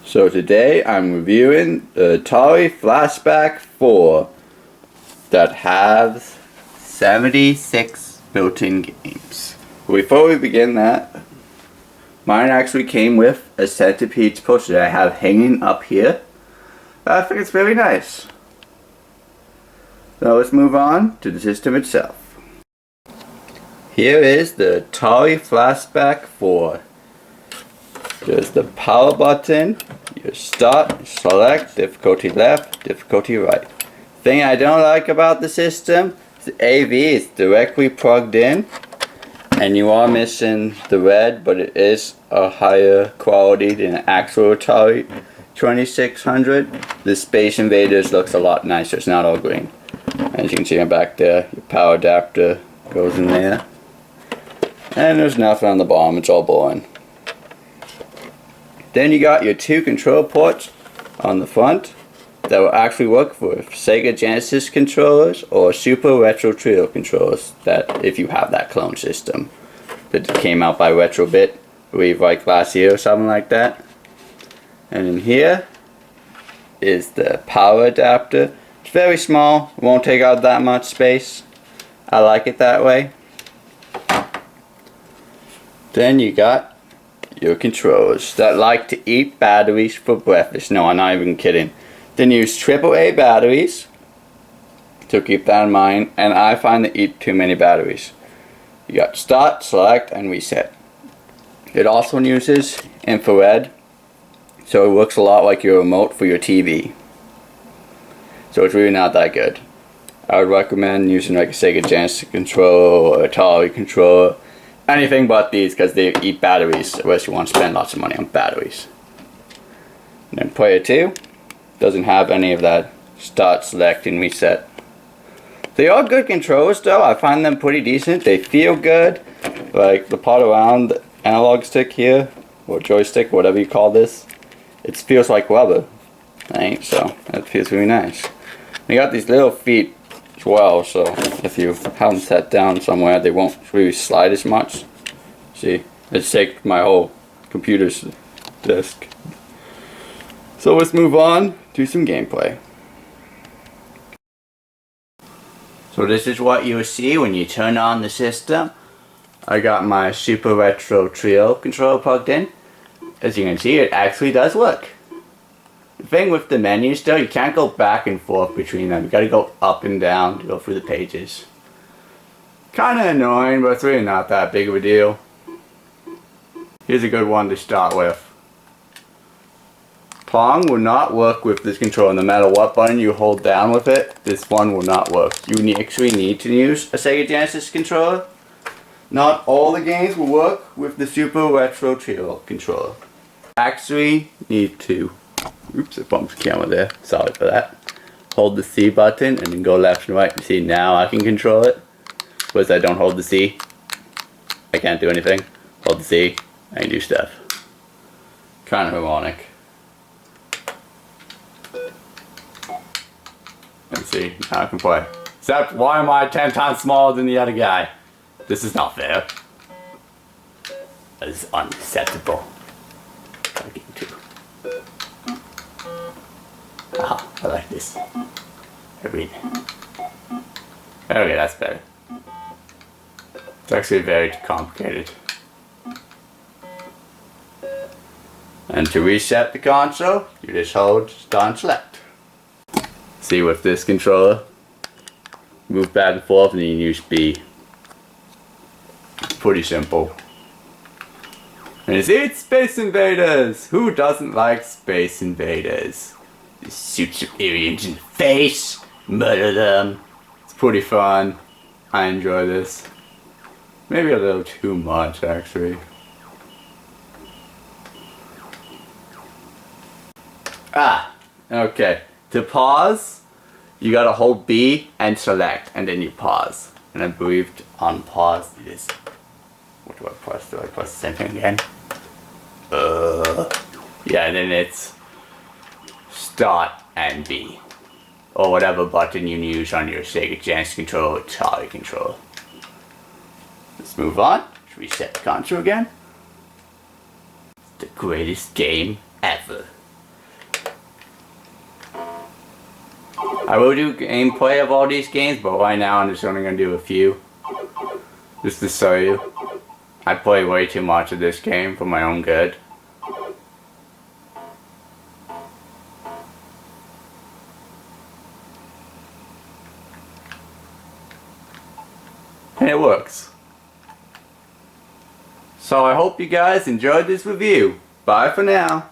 So today I'm reviewing the Atari Flashback 4 that has 76 built-in games. Before we begin that, mine actually came with a centipede poster that I have hanging up here. I think it's very nice. So let's move on to the system itself. Here is the Atari Flashback 4. There's the power button, your start, select, difficulty left, difficulty right. Thing I don't like about the system is the AV is directly plugged in, and you are missing the red, but it is a higher quality than an actual Atari 2600. The Space Invaders looks a lot nicer, it's not all green. As you can see back there, your power adapter goes in there. And there's nothing on the bottom, it's all boring. Then you got your two control ports on the front that will actually work for Sega Genesis controllers or Super Retro Tric3 controllers, that if you have that clone system that came out by Retrobit, I believe like last year or something like that. And in here is the power adapter. It's very small, it won't take out that much space. I like it that way. Then you got your controllers that like to eat batteries for breakfast. No, I'm not even kidding. Then use AAA batteries, so keep that in mind, and I find they eat too many batteries. You got start, select, and reset. It also uses infrared, so it works a lot like your remote for your TV. So it's really not that good. I would recommend using like a Sega Genesis controller or Atari controller. Anything but these, because they eat batteries unless you want to spend lots of money on batteries. And then player 2 doesn't have any of that start, select, and reset. They are good controllers though, I find them pretty decent. They feel good, like the part around the analog stick here, or joystick, whatever you call this. It feels like rubber, right? So that feels really nice. They got these little feet as well, so if you have them set down somewhere they won't really slide as much. See, it's take my whole computer's disk. So let's move on to some gameplay. So this is what you'll see when you turn on the system. I got my Super Retro Tric3 Controller plugged in. As you can see, it actually does work. The thing with the menus though, you can't go back and forth between them. You gotta go up and down to go through the pages. Kinda annoying, but it's really not that big of a deal. Here's a good one to start with. Pong will not work with this controller. No matter what button you hold down with it, this one will not work. You actually need to use a Sega Genesis controller. Not all the games will work with the Super Retro Tric3 Controller. Actually need to, oops, I bumped the camera there, sorry for that. Hold the C button and then go left and right. See, now I can control it. Whereas I don't hold the C, I can't do anything. Hold the C, I can do stuff. Kind of ironic. Let's see, now I can play. Except, why am I 10 times smaller than the other guy? This is not fair. That is unacceptable. Ah, I like this. Okay, that's better. It's actually very complicated. And to reset the console, you just hold start and select. See, with this controller, move back and forth and then you use B. Pretty simple. And it's Space Invaders! Who doesn't like Space Invaders? They shoot some aliens in the face, murder them. It's pretty fun. I enjoy this. Maybe a little too much, actually. Ah, okay. To pause, you gotta hold B and select, and then you pause. And I believe on pause it is. What do I press? Do I press the same thing again? Yeah, and then it's start and B. Or whatever button you use on your Sega Genesis controller or Atari controller. Let's move on. Let's reset the console again. It's the greatest game ever. I will do gameplay of all these games, but right now I'm just only going to do a few. Just to show you. I play way too much of this game for my own good. And it works. So I hope you guys enjoyed this review. Bye for now.